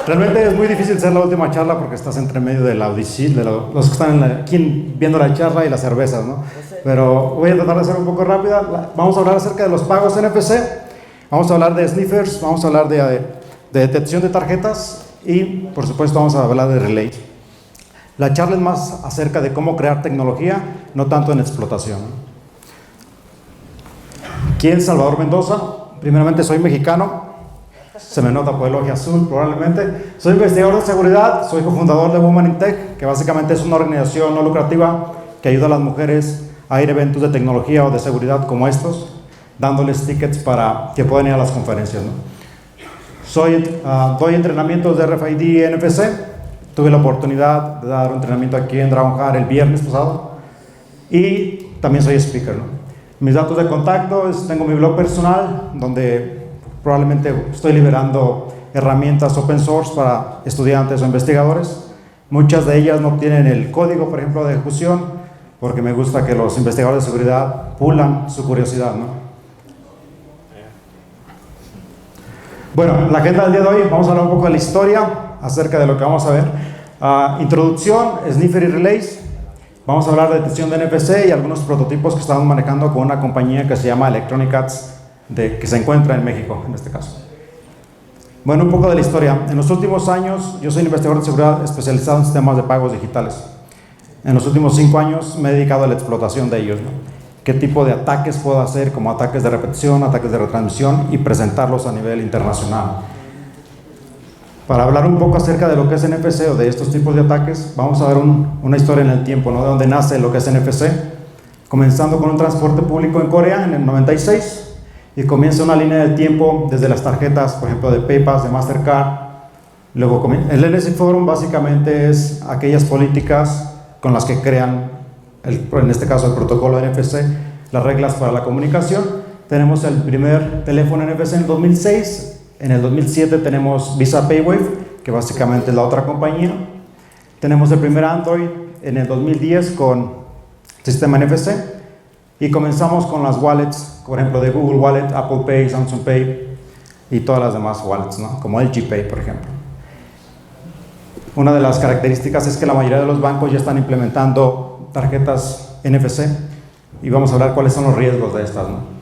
Realmente es muy difícil hacer la última charla porque estás entre medio de la audiencia, de los que están aquí viendo la charla y las cervezas, ¿no? Pero voy a tratar de ser un poco rápida. Vamos a hablar acerca de los pagos NFC, vamos a hablar de sniffers, vamos a hablar de detección de tarjetas y, por supuesto, vamos a hablar de relay. La charla es más acerca de cómo crear tecnología, no tanto en explotación. ¿Quién es Salvador Mendoza? Primeramente, soy mexicano. Se me nota por el ojo azul, probablemente. Soy investigador de seguridad, soy cofundador de Women in Tech, que básicamente es una organización no lucrativa que ayuda a las mujeres a ir a eventos de tecnología o de seguridad como estos, dándoles tickets para que puedan ir a las conferencias, ¿no? Doy entrenamientos de RFID y NFC. Tuve la oportunidad de dar un entrenamiento aquí en Dragon Heart el viernes pasado. Y también soy speaker, ¿no? Mis datos de contacto tengo mi blog personal, donde probablemente estoy liberando herramientas open source para estudiantes o investigadores. Muchas de ellas no tienen el código, por ejemplo, de ejecución, porque me gusta que los investigadores de seguridad pulan su curiosidad, ¿no? Bueno, la agenda del día de hoy, vamos a hablar un poco de la historia acerca de lo que vamos a ver. Introducción, sniffer y relays. Vamos a hablar de detección de NFC y algunos prototipos que estamos manejando con una compañía que se llama Electronic Arts, que se encuentra en México, en este caso. Bueno, un poco de la historia. En los últimos años, yo soy investigador de seguridad especializado en sistemas de pagos digitales. En los últimos 5 años me he dedicado a la explotación de ellos, ¿no? ¿Qué tipo de ataques puedo hacer, como ataques de repetición, ataques de retransmisión, y presentarlos a nivel internacional? Para hablar un poco acerca de lo que es NFC o de estos tipos de ataques, vamos a ver una historia en el tiempo, ¿no? De dónde nace lo que es NFC, comenzando con un transporte público en Corea en el 96, y comienza una línea del tiempo desde las tarjetas, por ejemplo, de PayPal, de Mastercard. Luego, el NSC Forum básicamente es aquellas políticas con las que crean, en este caso el protocolo NFC, las reglas para la comunicación. Tenemos el primer teléfono NFC en 2006, en el 2007 tenemos Visa PayWave, que básicamente es la otra compañía. Tenemos el primer Android en el 2010 con sistema NFC. Y comenzamos con las wallets, por ejemplo, de Google Wallet, Apple Pay, Samsung Pay y todas las demás wallets, ¿no? Como LG Pay, por ejemplo. Una de las características es que la mayoría de los bancos ya están implementando tarjetas NFC y vamos a hablar cuáles son los riesgos de estas, ¿no?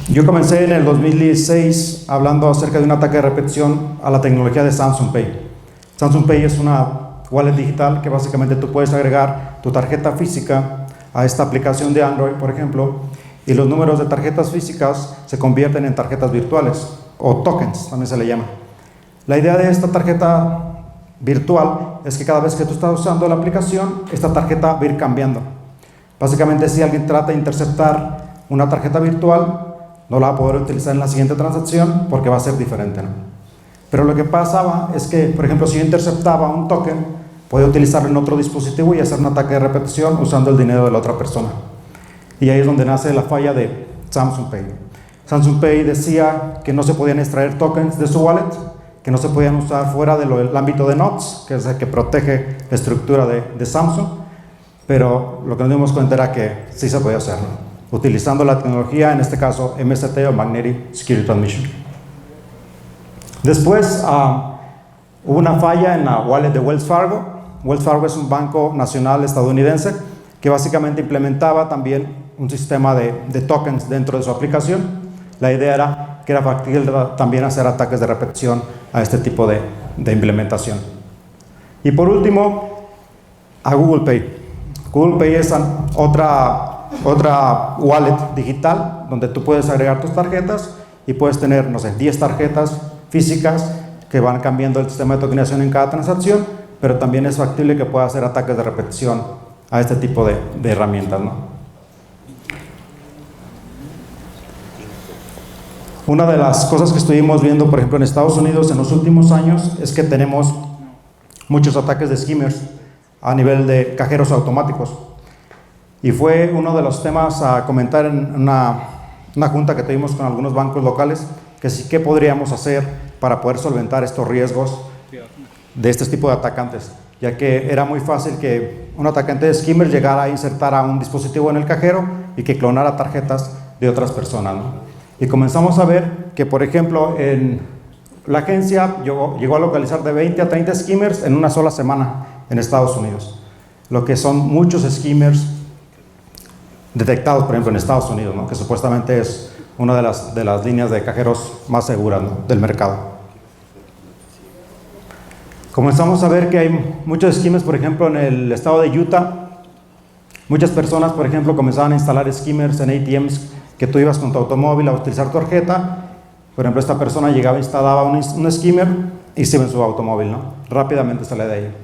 Yo comencé en el 2016 hablando acerca de un ataque de repetición a la tecnología de Samsung Pay. Samsung Pay es una wallet digital que básicamente tú puedes agregar tu tarjeta física a esta aplicación de Android, por ejemplo, y los números de tarjetas físicas se convierten en tarjetas virtuales o tokens, también se le llama. La idea de esta tarjeta virtual es que cada vez que tú estás usando la aplicación, esta tarjeta va a ir cambiando. Básicamente, si alguien trata de interceptar una tarjeta virtual, no la va a poder utilizar en la siguiente transacción porque va a ser diferente, ¿no? Pero lo que pasaba es que, por ejemplo, si yo interceptaba un token, podía utilizarlo en otro dispositivo y hacer un ataque de repetición usando el dinero de la otra persona. Y ahí es donde nace la falla de Samsung Pay. Samsung Pay decía que no se podían extraer tokens de su wallet, que no se podían usar fuera del ámbito de NOTs, que es el que protege la estructura de Samsung, pero lo que nos dimos cuenta era que sí se podía hacerlo, utilizando la tecnología, en este caso MST o Magnetic Security Transmission. Después hubo una falla en la wallet de Wells Fargo. Wells Fargo es un banco nacional estadounidense que básicamente implementaba también un sistema de tokens dentro de su aplicación. La idea era que era factible también hacer ataques de repetición a este tipo de implementación. Y por último, a Google Pay. Google Pay es otra wallet digital donde tú puedes agregar tus tarjetas y puedes tener, no sé, 10 tarjetas físicas que van cambiando el sistema de tokenización en cada transacción, pero también es factible que pueda hacer ataques de repetición a este tipo de herramientas, ¿no? Una de las cosas que estuvimos viendo, por ejemplo, en Estados Unidos en los últimos años es que tenemos muchos ataques de skimmers a nivel de cajeros automáticos. Y fue uno de los temas a comentar en una junta que tuvimos con algunos bancos locales, que sí, ¿qué podríamos hacer para poder solventar estos riesgos de este tipo de atacantes? Ya que era muy fácil que un atacante de skimmer llegara a insertar a un dispositivo en el cajero y que clonara tarjetas de otras personas, ¿no? Y comenzamos a ver que, por ejemplo, en la agencia llegó a localizar de 20 a 30 skimmers en una sola semana en Estados Unidos, lo que son muchos skimmers detectados, por ejemplo, en Estados Unidos, ¿no? Que supuestamente es una de las líneas de cajeros más seguras, ¿no?, del mercado. Comenzamos a ver que hay muchos skimmers, por ejemplo, en el estado de Utah. Muchas personas, por ejemplo, comenzaban a instalar skimmers en ATMs que tú ibas con tu automóvil a utilizar tu tarjeta. Por ejemplo, esta persona llegaba, instalaba un skimmer y se iba en su automóvil, ¿no? Rápidamente sale de ahí.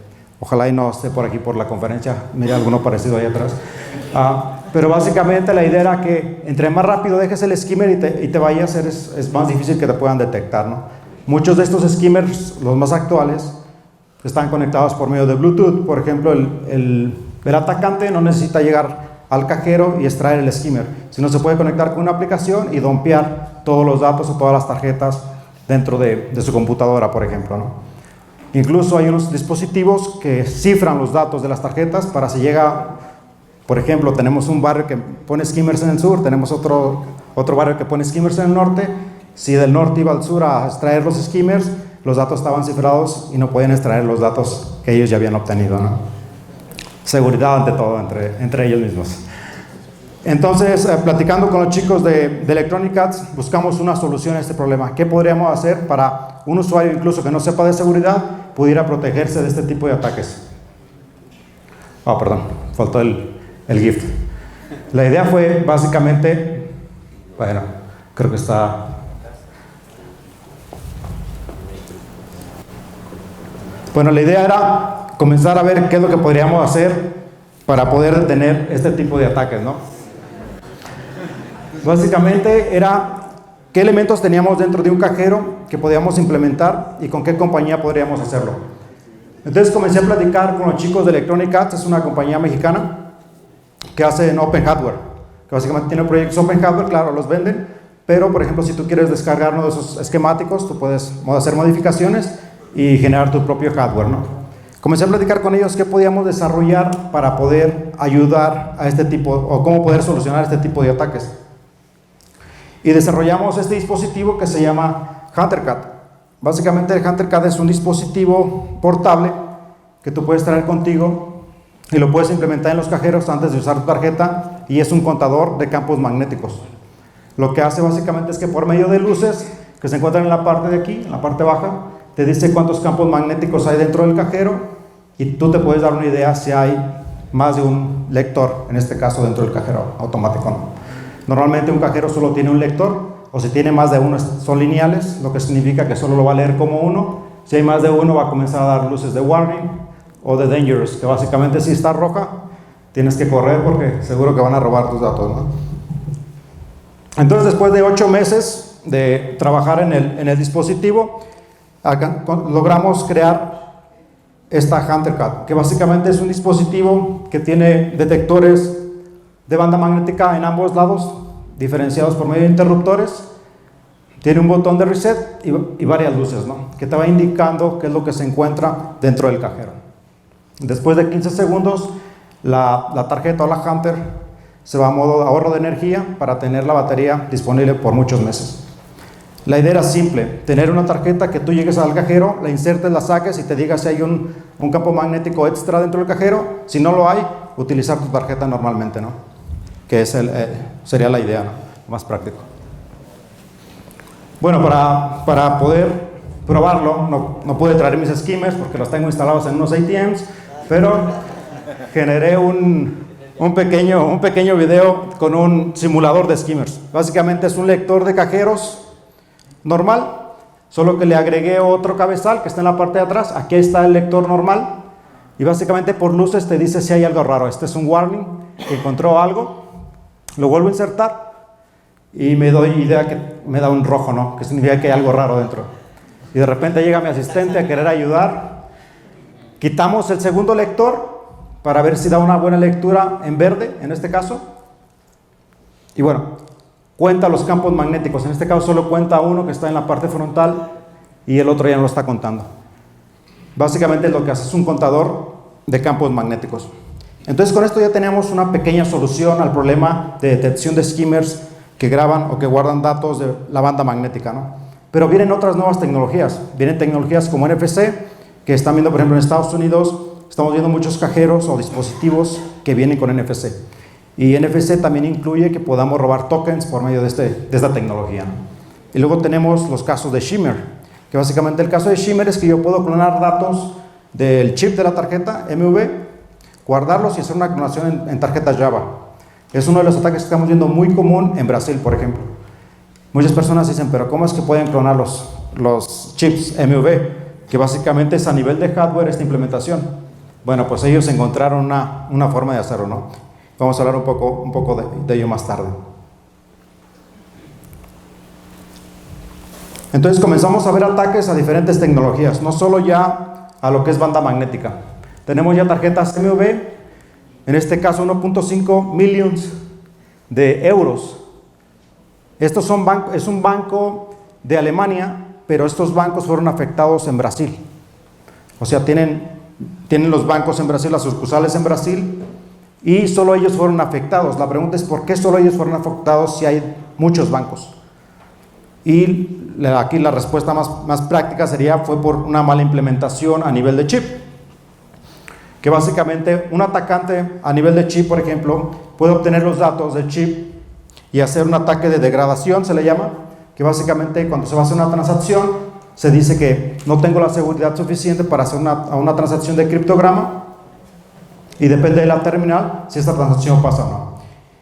Ojalá y no esté por aquí por la conferencia, mire alguno parecido ahí atrás. Pero básicamente la idea era que entre más rápido dejes el skimmer y te vayas, es más difícil que te puedan detectar, ¿no? Muchos de estos skimmers, los más actuales, están conectados por medio de Bluetooth. Por ejemplo, el atacante no necesita llegar al cajero y extraer el skimmer, sino se puede conectar con una aplicación y dompear todos los datos o todas las tarjetas dentro de su computadora, por ejemplo, ¿no? Incluso hay unos dispositivos que cifran los datos de las tarjetas para si llega, por ejemplo, tenemos un barrio que pone skimmers en el sur, tenemos otro barrio que pone skimmers en el norte. Si del norte iba al sur a extraer los skimmers, los datos estaban cifrados y no podían extraer los datos que ellos ya habían obtenido, ¿no? Seguridad ante todo, entre ellos mismos. Entonces, platicando con los chicos de Electronic Arts, buscamos una solución a este problema. ¿Qué podríamos hacer para un usuario incluso que no sepa de seguridad pudiera protegerse de este tipo de ataques? Perdón, faltó el gift. La idea fue básicamente, bueno, creo que está... Bueno, la idea era comenzar a ver qué es lo que podríamos hacer para poder detener este tipo de ataques, ¿no? Básicamente era qué elementos teníamos dentro de un cajero que podíamos implementar y con qué compañía podríamos hacerlo. Entonces comencé a platicar con los chicos de Electronic Arts. Es una compañía mexicana que hace en Open Hardware, que básicamente tiene proyectos Open Hardware, claro, los venden, pero por ejemplo si tú quieres descargar uno de esos esquemáticos, tú puedes hacer modificaciones y generar tu propio hardware, ¿no? Comencé a platicar con ellos qué podíamos desarrollar para poder ayudar a este tipo, o cómo poder solucionar este tipo de ataques. Y desarrollamos este dispositivo que se llama HunterCat. Básicamente el HunterCat es un dispositivo portable que tú puedes traer contigo y lo puedes implementar en los cajeros antes de usar tu tarjeta, y es un contador de campos magnéticos. Lo que hace básicamente es que por medio de luces que se encuentran en la parte de aquí, en la parte baja, te dice cuántos campos magnéticos hay dentro del cajero y tú te puedes dar una idea si hay más de un lector, en este caso dentro del cajero automático, ¿no? Normalmente un cajero solo tiene un lector, o si tiene más de uno son lineales, lo que significa que solo lo va a leer como uno. Si hay más de uno va a comenzar a dar luces de warning o de dangerous, que básicamente si está roja tienes que correr porque seguro que van a robar tus datos, ¿no? Entonces después de 8 meses de trabajar en el dispositivo, logramos crear esta HunterCat, que básicamente es un dispositivo que tiene detectores de banda magnética en ambos lados, diferenciados por medio de interruptores. Tiene un botón de reset y varias luces, ¿no?, que te va indicando qué es lo que se encuentra dentro del cajero. Después de 15 segundos, la tarjeta o la Hunter se va a modo ahorro de energía para tener la batería disponible por muchos meses. La idea era simple: tener una tarjeta que tú llegues al cajero, la insertes, la saques y te diga si hay un campo magnético extra dentro del cajero. Si no lo hay, utilizar tu tarjeta normalmente, ¿no?, que sería la idea, ¿no?, más práctico. Bueno, para poder probarlo, no pude traer mis skimmers porque los tengo instalados en unos ATMs, pero generé un pequeño video con un simulador de skimmers. Básicamente es un lector de cajeros normal, solo que le agregué otro cabezal que está en la parte de atrás. Aquí está el lector normal y básicamente por luces te dice si hay algo raro. Este es un warning, que encontró algo. Lo vuelvo a insertar y me doy idea que me da un rojo, ¿no?, que significa que hay algo raro dentro. Y de repente llega mi asistente a querer ayudar. Quitamos el segundo lector para ver si da una buena lectura en verde, en este caso. Y bueno, cuenta los campos magnéticos. En este caso solo cuenta uno que está en la parte frontal y el otro ya no lo está contando. Básicamente lo que hace es un contador de campos magnéticos. Entonces con esto ya tenemos una pequeña solución al problema de detección de skimmers que graban o que guardan datos de la banda magnética, ¿no? Pero vienen otras nuevas tecnologías. Vienen tecnologías como NFC, que están viendo, por ejemplo, en Estados Unidos, estamos viendo muchos cajeros o dispositivos que vienen con NFC. Y NFC también incluye que podamos robar tokens por medio de esta tecnología. Y luego tenemos los casos de Shimmer, que básicamente el caso de Shimmer es que yo puedo clonar datos del chip de la tarjeta MV, guardarlos y hacer una clonación en tarjetas Java. Es uno de los ataques que estamos viendo muy común en Brasil, por ejemplo. Muchas personas dicen, pero ¿cómo es que pueden clonar los chips MV? Que básicamente es a nivel de hardware esta implementación. Bueno, pues ellos encontraron una forma de hacerlo, ¿no? Vamos a hablar un poco de ello más tarde. Entonces comenzamos a ver ataques a diferentes tecnologías, no solo ya a lo que es banda magnética. Tenemos ya tarjetas MV, en este caso 1.5 millones de euros. Estos es un banco de Alemania, pero estos bancos fueron afectados en Brasil. O sea, tienen los bancos en Brasil, las sucursales en Brasil, y solo ellos fueron afectados. La pregunta es, ¿por qué solo ellos fueron afectados si hay muchos bancos? Y aquí la respuesta más práctica fue por una mala implementación a nivel de chip. Que básicamente un atacante a nivel de chip, por ejemplo, puede obtener los datos del chip y hacer un ataque de degradación, se le llama, que básicamente cuando se va a hacer una transacción, se dice que no tengo la seguridad suficiente para hacer una transacción de criptograma y depende de la terminal si esta transacción pasa o no.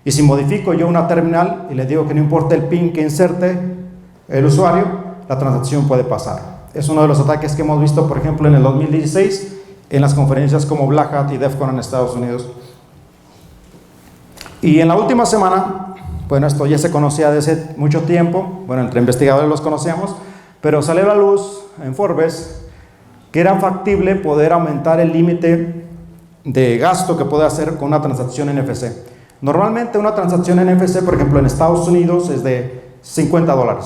Y si modifico yo una terminal y le digo que no importa el PIN que inserte el usuario, la transacción puede pasar. Es uno de los ataques que hemos visto, por ejemplo, en el 2016 en las conferencias como Black Hat y DEF CON en Estados Unidos. Y en la última semana, bueno, esto ya se conocía desde hace mucho tiempo, bueno, entre investigadores los conocíamos, pero salió a la luz en Forbes que era factible poder aumentar el límite de gasto que puede hacer con una transacción NFC. Normalmente una transacción NFC, por ejemplo, en Estados Unidos es de $50.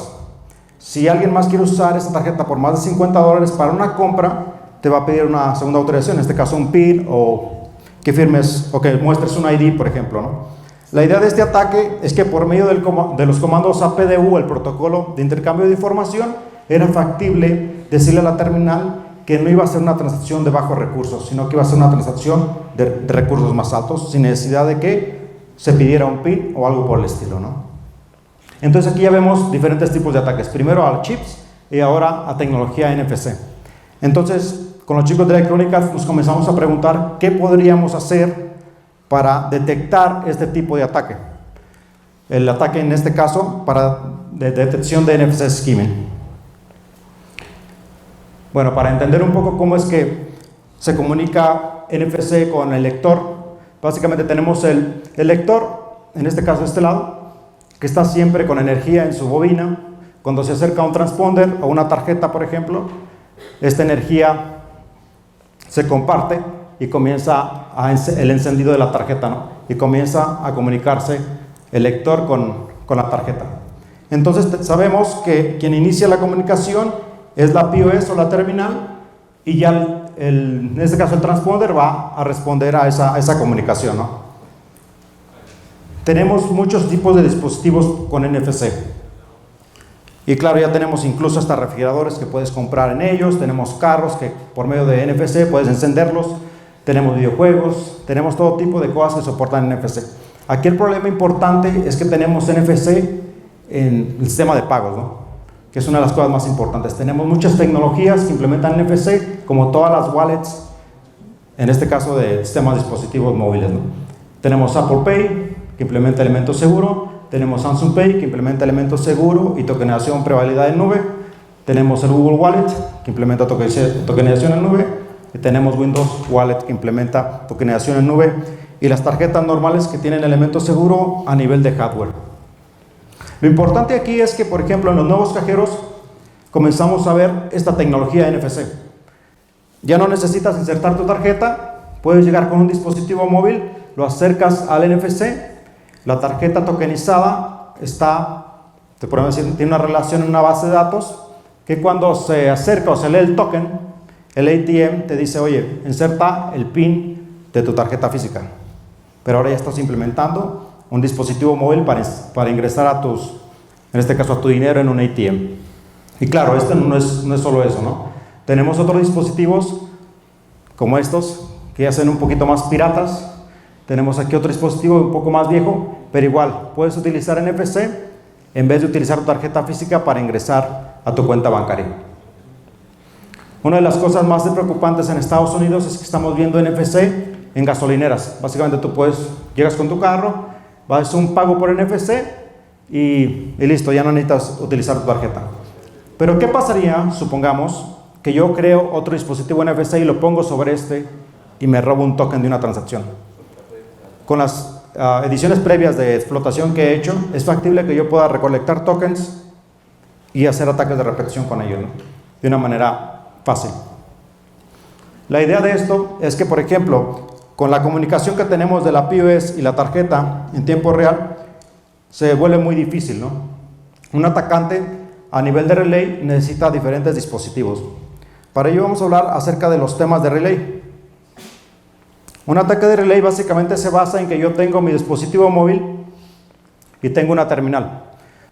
Si alguien más quiere usar esta tarjeta por más de $50 para una compra, te va a pedir una segunda autorización, en este caso un PIN o que firmes o que muestres un ID, por ejemplo, ¿no? La idea de este ataque es que por medio de los comandos APDU, el protocolo de intercambio de información, era factible decirle a la terminal que no iba a ser una transacción de bajos recursos, sino que iba a ser una transacción de recursos más altos, sin necesidad de que se pidiera un PIN o algo por el estilo, ¿no? Entonces aquí ya vemos diferentes tipos de ataques, primero a chips y ahora a tecnología NFC. Entonces, con los chicos de electrónica nos comenzamos a preguntar qué podríamos hacer para detectar este tipo de ataque. El ataque en este caso para detección de NFC skimming. Bueno, para entender un poco cómo es que se comunica NFC con el lector, básicamente tenemos el lector, en este caso de este lado, que está siempre con energía en su bobina. Cuando se acerca a un transponder o una tarjeta, por ejemplo, esta energía se comparte y comienza el encendido de la tarjeta, ¿no? Y comienza a comunicarse el lector con la tarjeta. Entonces sabemos que quien inicia la comunicación es la POS o la terminal y ya en este caso el transponder va a responder a esa comunicación, ¿no? Tenemos muchos tipos de dispositivos con NFC. Y claro, ya tenemos incluso hasta refrigeradores que puedes comprar en ellos, tenemos carros que por medio de NFC puedes encenderlos, tenemos videojuegos, tenemos todo tipo de cosas que soportan NFC. Aquí el problema importante es que tenemos NFC en el sistema de pagos, ¿no? Que es una de las cosas más importantes. Tenemos muchas tecnologías que implementan NFC, como todas las wallets, en este caso de sistemas de dispositivos móviles, ¿no? Tenemos Apple Pay, que implementa elementos seguro. Tenemos Samsung Pay, que implementa elementos seguro y tokenización prevalidad en nube. Tenemos el Google Wallet, que implementa tokenización en nube. Y tenemos Windows Wallet, que implementa tokenización en nube. Y las tarjetas normales que tienen elementos seguro a nivel de hardware. Lo importante aquí es que, por ejemplo, en los nuevos cajeros comenzamos a ver esta tecnología NFC. Ya no necesitas insertar tu tarjeta, puedes llegar con un dispositivo móvil, lo acercas al NFC. La tarjeta tokenizada te podemos decir, tiene una relación en una base de datos que cuando se acerca o se lee el token, el ATM te dice, oye, inserta el PIN de tu tarjeta física. Pero ahora ya estás implementando un dispositivo móvil para ingresar en este caso a tu dinero en un ATM. Y claro, este no es solo eso, ¿no? Tenemos otros dispositivos como estos, que ya son un poquito más piratas. Tenemos aquí otro dispositivo un poco más viejo, pero igual, puedes utilizar NFC en vez de utilizar tu tarjeta física para ingresar a tu cuenta bancaria. Una de las cosas más preocupantes en Estados Unidos es que estamos viendo NFC en gasolineras. Básicamente tú llegas con tu carro, vas a hacer un pago por NFC y listo, ya no necesitas utilizar tu tarjeta. Pero ¿qué pasaría, supongamos, que yo creo otro dispositivo NFC y lo pongo sobre este y me robo un token de una transacción? Con las ediciones previas de explotación que he hecho, es factible que yo pueda recolectar tokens y hacer ataques de repetición con ellos, ¿no? De una manera fácil. La idea de esto es que, por ejemplo, con la comunicación que tenemos de la POS y la tarjeta en tiempo real, se vuelve muy difícil, ¿no? Un atacante a nivel de relay necesita diferentes dispositivos. Para ello vamos a hablar acerca de los temas de relay. Un ataque de relay básicamente se basa en que yo tengo mi dispositivo móvil y tengo una terminal.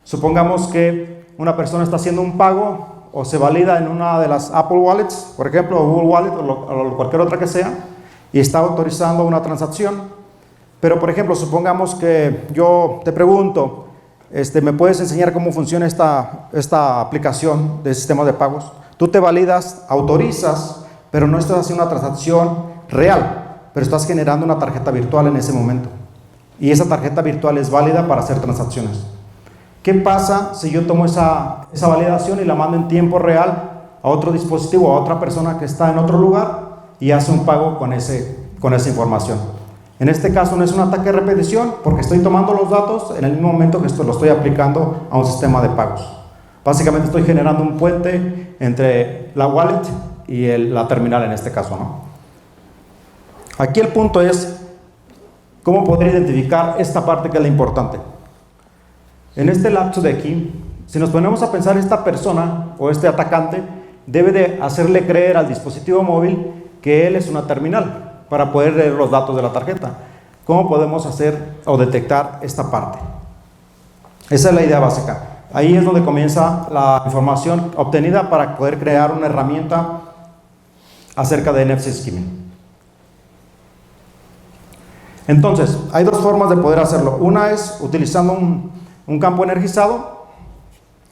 Supongamos que una persona está haciendo un pago o se valida en una de las Apple Wallets, por ejemplo, o Google Wallet o cualquier otra que sea, y está autorizando una transacción. Pero, por ejemplo, supongamos que yo te pregunto, ¿me puedes enseñar cómo funciona esta aplicación de sistema de pagos? Tú te validas, autorizas, pero no estás haciendo una transacción real, pero estás generando una tarjeta virtual en ese momento. Y esa tarjeta virtual es válida para hacer transacciones. ¿Qué pasa si yo tomo esa validación y la mando en tiempo real a otro dispositivo, a otra persona que está en otro lugar y hace un pago con esa información? En este caso no es un ataque de repetición porque estoy tomando los datos en el mismo momento que lo estoy aplicando a un sistema de pagos. Básicamente estoy generando un puente entre la wallet y la terminal en este caso, ¿no? Aquí el punto es cómo poder identificar esta parte que es la importante. En este lapso de aquí, si nos ponemos a pensar, esta persona o este atacante debe de hacerle creer al dispositivo móvil que él es una terminal para poder leer los datos de la tarjeta. ¿Cómo podemos hacer o detectar esta parte? Esa es la idea básica. Ahí es donde comienza la información obtenida para poder crear una herramienta acerca de NFC skimming. Entonces, hay dos formas de poder hacerlo. Una es utilizando un campo energizado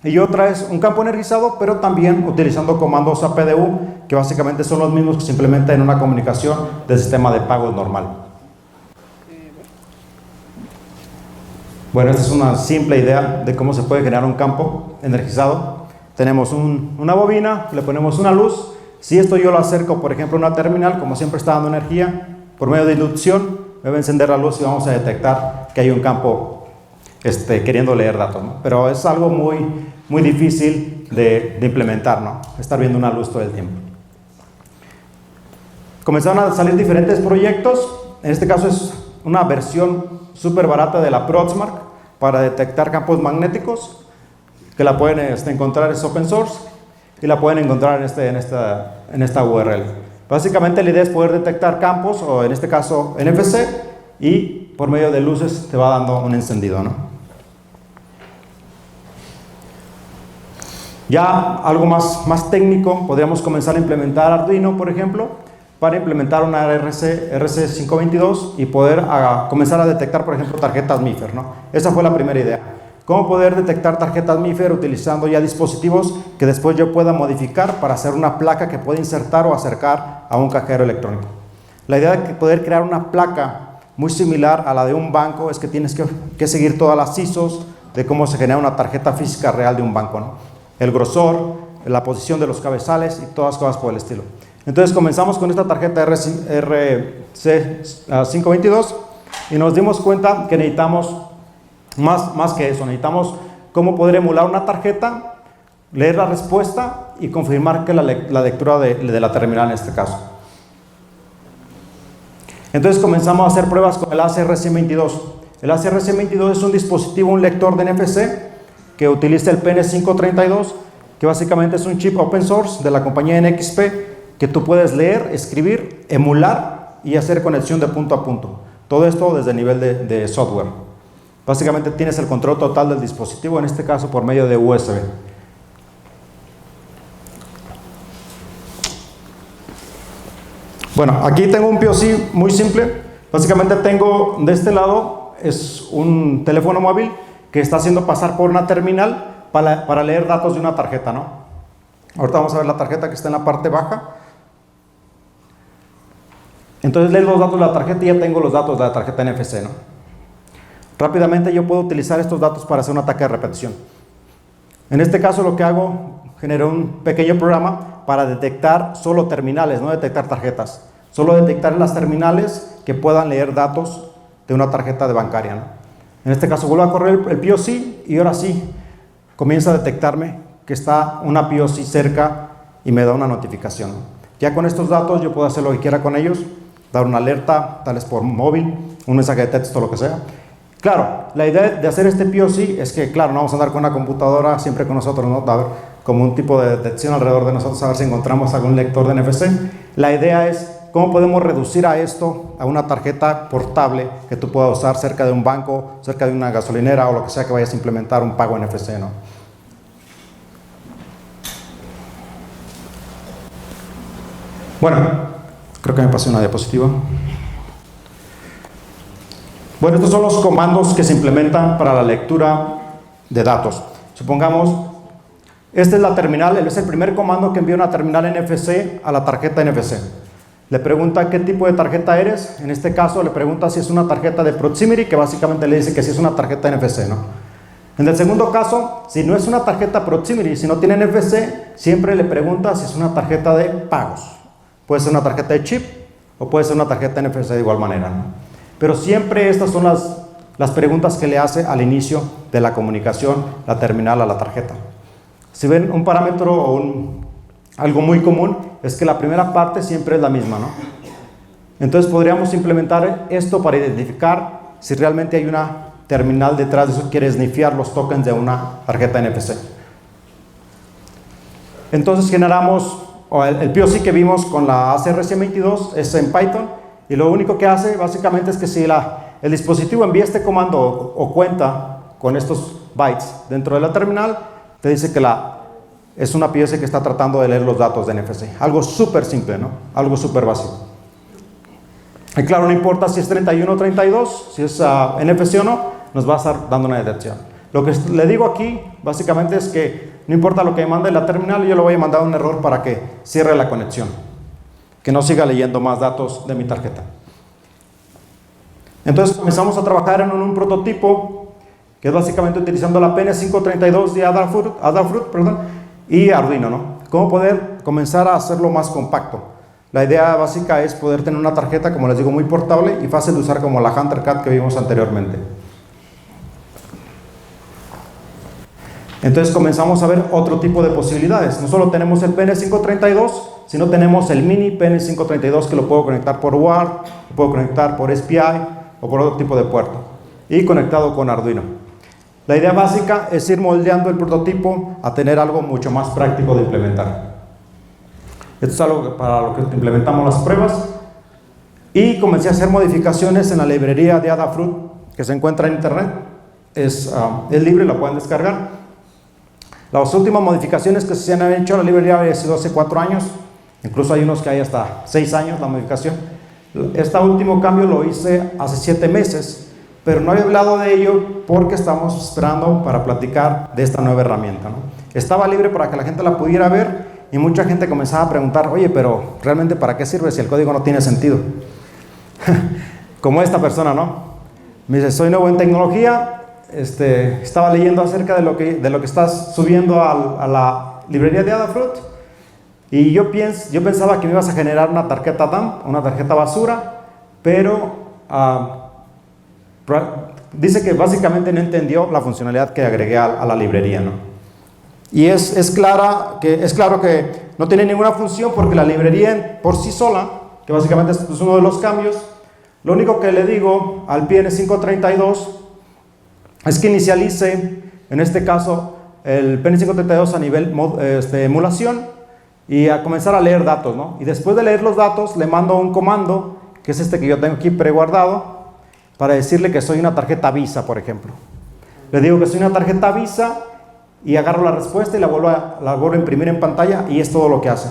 y otra es un campo energizado, pero también utilizando comandos APDU, que básicamente son los mismos que se implementan en una comunicación del sistema de pagos normal. Bueno, esta es una simple idea de cómo se puede generar un campo energizado. Tenemos una bobina, le ponemos una luz. Si esto yo lo acerco, por ejemplo, a una terminal, como siempre está dando energía, por medio de inducción, me va a encender la luz y vamos a detectar que hay un campo queriendo leer datos, ¿no? Pero es algo muy difícil de implementar, ¿no? Estar viendo una luz todo el tiempo. Comenzaron a salir diferentes proyectos. En este caso es una versión súper barata de la Proxmark para detectar campos magnéticos, que la pueden encontrar, es open source, y la pueden encontrar en esta URL. Básicamente la idea es poder detectar campos, o en este caso NFC, y por medio de luces te va dando un encendido, ¿no? Ya algo más técnico, podríamos comenzar a implementar Arduino, por ejemplo, para implementar una RC522 y poder comenzar a detectar, por ejemplo, tarjetas MIFER, ¿no? Esa fue la primera idea. Cómo poder detectar tarjetas MIFER utilizando ya dispositivos que después yo pueda modificar para hacer una placa que pueda insertar o acercar a un cajero electrónico. La idea de poder crear una placa muy similar a la de un banco es que tienes que seguir todas las ISOs de cómo se genera una tarjeta física real de un banco, ¿no? El grosor, la posición de los cabezales y todas las cosas por el estilo. Entonces comenzamos con esta tarjeta RC522 y nos dimos cuenta que necesitamos más que eso. Necesitamos cómo poder emular una tarjeta, leer la respuesta y confirmar que la lectura de la terminal en este caso. Entonces comenzamos a hacer pruebas con el ACRC22. El ACRC22 es un dispositivo, un lector de NFC que utiliza el PN532, que básicamente es un chip open source de la compañía NXP que tú puedes leer, escribir, emular y hacer conexión de punto a punto. Todo esto desde el nivel de software. Básicamente tienes el control total del dispositivo, en este caso por medio de USB. Bueno, aquí tengo un POC muy simple. Básicamente tengo de este lado es un teléfono móvil que está haciendo pasar por una terminal para leer datos de una tarjeta, ¿no? Ahorita vamos a ver la tarjeta que está en la parte baja. Entonces lee los datos de la tarjeta y ya tengo los datos de la tarjeta NFC, ¿no? Rápidamente yo puedo utilizar estos datos para hacer un ataque de repetición. En este caso lo que hago, genero un pequeño programa para detectar solo terminales, no detectar tarjetas. Solo detectar las terminales que puedan leer datos de una tarjeta de bancaria, ¿no? En este caso vuelvo a correr el POC y ahora sí comienza a detectarme que está una POC cerca y me da una notificación. Ya con estos datos yo puedo hacer lo que quiera con ellos, dar una alerta, tal vez por móvil, un mensaje de texto, lo que sea. Claro, la idea de hacer este POC es que, claro, no vamos a andar con una computadora siempre con nosotros, ¿no? A ver, como un tipo de detección alrededor de nosotros, a ver si encontramos algún lector de NFC. La idea es cómo podemos reducir a esto a una tarjeta portable que tú puedas usar cerca de un banco, cerca de una gasolinera o lo que sea que vayas a implementar un pago NFC, ¿no? Bueno, creo que me pasé una diapositiva. Bueno, estos son los comandos que se implementan para la lectura de datos. Supongamos, esta es la terminal, es el primer comando que envía una terminal NFC a la tarjeta NFC. Le pregunta qué tipo de tarjeta eres. En este caso le pregunta si es una tarjeta de proximity, que básicamente le dice que si es una tarjeta NFC, ¿no? En el segundo caso, si no es una tarjeta proximity, si no tiene NFC, siempre le pregunta si es una tarjeta de pagos. Puede ser una tarjeta de chip o puede ser una tarjeta NFC de igual manera, ¿no? Pero siempre estas son las preguntas que le hace al inicio de la comunicación la terminal a la tarjeta. Si ven un parámetro o algo muy común es que la primera parte siempre es la misma, ¿no? Entonces podríamos implementar esto para identificar si realmente hay una terminal detrás de eso que quiere snifear los tokens de una tarjeta NFC. Entonces generamos el POC que vimos con la ACRC22 es en Python y lo único que hace básicamente es que si el dispositivo envía este comando o cuenta con estos bytes dentro de la terminal, te dice que es una POC que está tratando de leer los datos de NFC. Algo súper simple, ¿no? Algo súper básico. Y claro, no importa si es 31 o 32, si es NFC o no, nos va a estar dando una detección. Lo que le digo aquí, básicamente, es que no importa lo que mande la terminal, yo le voy a mandar un error para que cierre la conexión, que no siga leyendo más datos de mi tarjeta. Entonces comenzamos a trabajar en un prototipo que es básicamente utilizando la PN532 de Adafruit, y Arduino, ¿no? Cómo poder comenzar a hacerlo más compacto. La idea básica es poder tener una tarjeta, como les digo, muy portable y fácil de usar como la HunterCat que vimos anteriormente. Entonces comenzamos a ver otro tipo de posibilidades. No solo tenemos el PN532, sino tenemos el mini PN532 que lo puedo conectar por UART, lo puedo conectar por SPI o por otro tipo de puerto y conectado con Arduino. La idea básica es ir moldeando el prototipo a tener algo mucho más práctico de implementar. Esto es algo para lo que implementamos las pruebas y comencé a hacer modificaciones en la librería de Adafruit que se encuentra en internet. Es libre, la pueden descargar. Las últimas modificaciones que se han hecho a la librería había sido hace 4 años, incluso hay unos que hay hasta 6 años la modificación. Este último cambio lo hice hace 7 meses, pero no había hablado de ello porque estamos esperando para platicar de esta nueva herramienta, ¿no? Estaba libre para que la gente la pudiera ver y mucha gente comenzaba a preguntar, oye, pero ¿realmente para qué sirve si el código no tiene sentido? Como esta persona, ¿no? Me dice, soy nuevo en tecnología, estaba leyendo acerca de lo que estás subiendo a la librería de Adafruit y yo pensaba que me ibas a generar una tarjeta dump, una tarjeta basura, pero dice que básicamente no entendió la funcionalidad que agregué a la librería, ¿no? Y es claro que no tiene ninguna función porque la librería por sí sola, que básicamente es uno de los cambios, lo único que le digo al PN532 es que inicialice, en este caso, el PN532 a nivel emulación y a comenzar a leer datos, ¿no? Y después de leer los datos, le mando un comando, que es este que yo tengo aquí preguardado, para decirle que soy una tarjeta Visa, por ejemplo. Le digo que soy una tarjeta Visa y agarro la respuesta y la vuelvo a imprimir en pantalla y es todo lo que hace.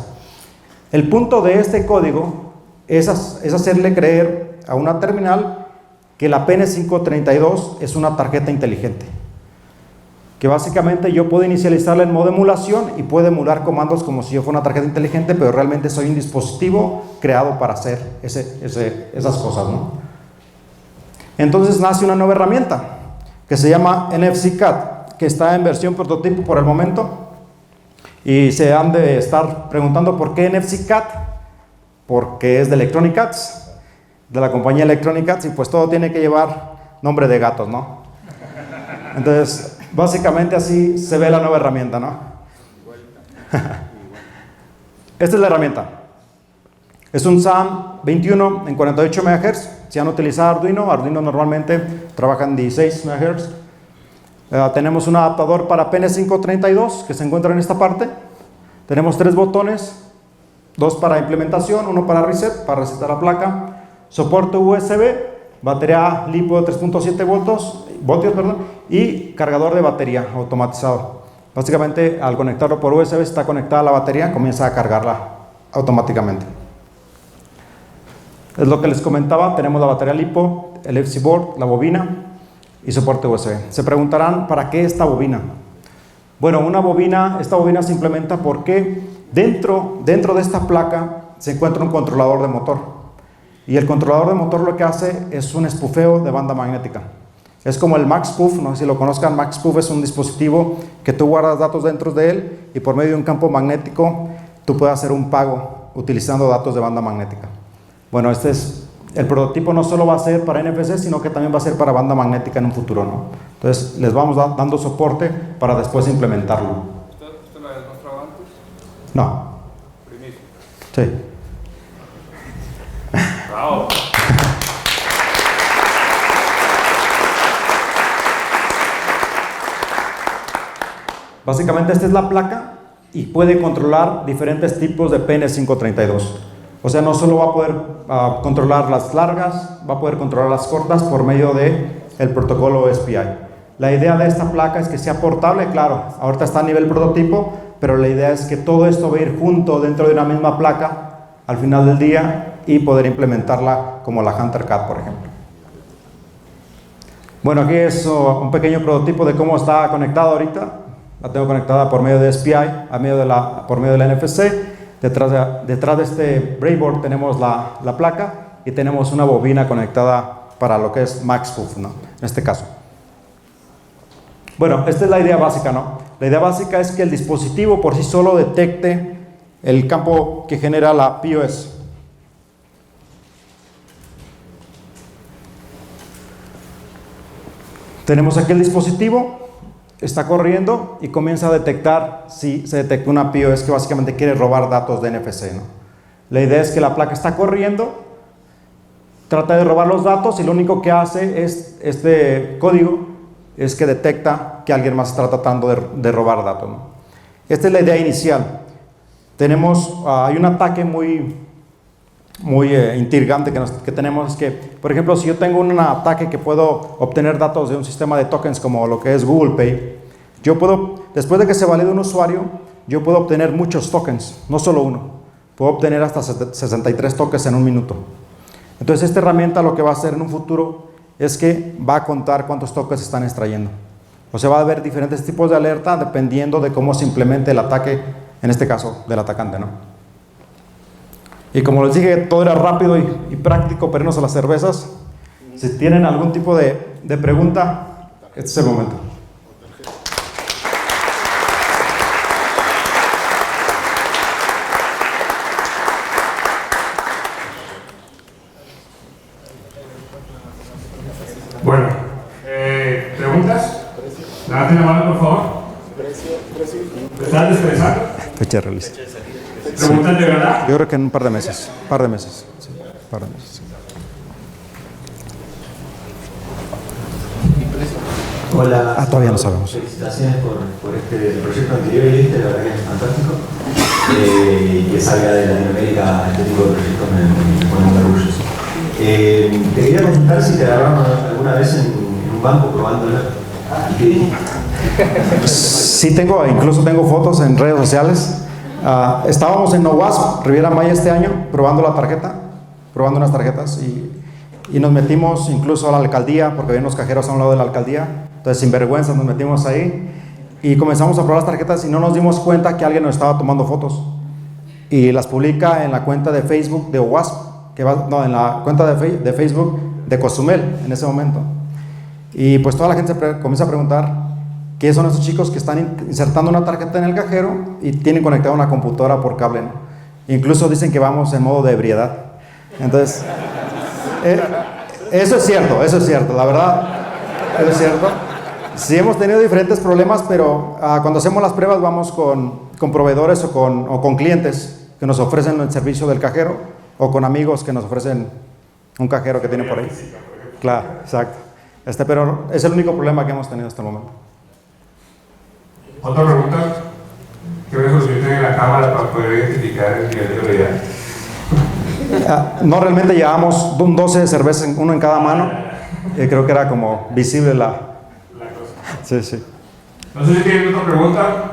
El punto de este código es hacerle creer a una terminal que la PN532 es una tarjeta inteligente. Que básicamente yo puedo inicializarla en modo emulación y puedo emular comandos como si yo fuera una tarjeta inteligente, pero realmente soy un dispositivo creado para hacer esas cosas, ¿no? Entonces nace una nueva herramienta que se llama NFC CAT, que está en versión prototipo por el momento, y se han de estar preguntando por qué NFC CAT, porque es de Electronic Arts, de la compañía Electronic Arts, y pues todo tiene que llevar nombre de gatos, ¿no? Entonces, básicamente así se ve la nueva herramienta, ¿no? Esta es la herramienta. Es un SAM21 en 48 MHz. Si han utilizado Arduino normalmente trabaja en 16 MHz. Tenemos un adaptador para PN532 que se encuentra en esta parte. Tenemos 3 botones, 2 para implementación, 1 para reset, para resetar la placa. Soporte USB, batería LiPo de 3.7 voltios, y cargador de batería automatizado. Básicamente, al conectarlo por USB, está conectada la batería, comienza a cargarla automáticamente. Es lo que les comentaba, tenemos la batería LiPo, el FC board, la bobina y soporte USB. Se preguntarán, ¿para qué esta bobina? Bueno, esta bobina se implementa porque dentro de esta placa se encuentra un controlador de motor. Y el controlador de motor lo que hace es un espufeo de banda magnética. Es como el MaxPuf, no sé si lo conozcan. MaxPuf es un dispositivo que tú guardas datos dentro de él y por medio de un campo magnético tú puedes hacer un pago utilizando datos de banda magnética. Bueno, el prototipo no solo va a ser para NFC, sino que también va a ser para banda magnética en un futuro, ¿no? Entonces les vamos dando soporte para después implementarlo. ¿Esto lo habías mostrado antes? No. Primicia. Sí. Bravo. Básicamente esta es la placa y puede controlar diferentes tipos de PN532. O sea, no solo va a poder controlar las largas, va a poder controlar las cortas por medio del protocolo SPI. La idea de esta placa es que sea portable, claro, ahorita está a nivel prototipo, pero la idea es que todo esto va a ir junto dentro de una misma placa al final del día y poder implementarla como la Hunter Cat, por ejemplo. Bueno, aquí es un pequeño prototipo de cómo está conectado ahorita. La tengo conectada por medio de SPI, por medio de la NFC. Detrás de este breadboard tenemos la placa y tenemos una bobina conectada para lo que es MaxPuf, ¿no? En este caso. Bueno, esta es la idea básica, ¿no? La idea básica es que el dispositivo por sí solo detecte el campo que genera la POS. Tenemos aquí el dispositivo, está corriendo y comienza a detectar si se detecta una POS que básicamente quiere robar datos de NFC, ¿no? La idea es que la placa está corriendo, trata de robar los datos y lo único que hace es este código es que detecta que alguien más está tratando de robar datos, ¿no? Esta es la idea inicial. Hay un ataque muy intrigante que tenemos, es que, por ejemplo, si yo tengo un ataque que puedo obtener datos de un sistema de tokens como lo que es Google Pay, yo puedo, después de que se valide un usuario, yo puedo obtener muchos tokens, no solo uno, puedo obtener hasta 63 tokens en un minuto. Entonces esta herramienta lo que va a hacer en un futuro es que va a contar cuántos tokens están extrayendo. O sea, va a haber diferentes tipos de alerta dependiendo de cómo se implemente el ataque, en este caso, del atacante, ¿no? Y como les dije, todo era rápido y práctico, pero no a las cervezas. Si tienen algún tipo de pregunta, este es el momento. Bueno, ¿preguntas? Levanten la mano, por favor. ¿Están descansando? Fecha de release. ¿Preguntan de verdad? Yo creo que en un par de meses. Sí, par de meses. Hola. Todavía no sabemos. Felicitaciones por este proyecto anterior y la verdad que es fantástico. Que salga de Latinoamérica este tipo de proyectos me pone muy orgulloso. Te quería preguntar si te agarraron alguna vez en un banco probándola. Sí, incluso tengo fotos en redes sociales. Estábamos en NoWasp, Riviera Maya, este año, probando la tarjeta. probando unas tarjetas y nos metimos incluso a la alcaldía, porque había unos cajeros a un lado de la alcaldía. Entonces, sin vergüenza, nos metimos ahí y comenzamos a probar las tarjetas y no nos dimos cuenta que alguien nos estaba tomando fotos. Y las publica en la cuenta de Facebook de OWASP, en la cuenta de Facebook de Cozumel en ese momento. Y pues toda la gente comienza a preguntar qué son esos chicos que están insertando una tarjeta en el cajero y tienen conectada una computadora por cable, ¿no? Incluso dicen que vamos en modo de ebriedad. Entonces, eso es cierto, la verdad, eso es cierto. Sí hemos tenido diferentes problemas, pero cuando hacemos las pruebas vamos con proveedores o con clientes que nos ofrecen el servicio del cajero o con amigos que nos ofrecen un cajero que tienen por ahí. Claro, exacto. Pero es el único problema que hemos tenido hasta el momento. ¿Otra pregunta? ¿Qué resolución tiene la cámara para poder identificar el nivel de ebriedad? No, realmente llevábamos un 12 de cerveza, uno en cada mano. Creo que era como visible la cosa. Sí. No sé si tienen otra pregunta.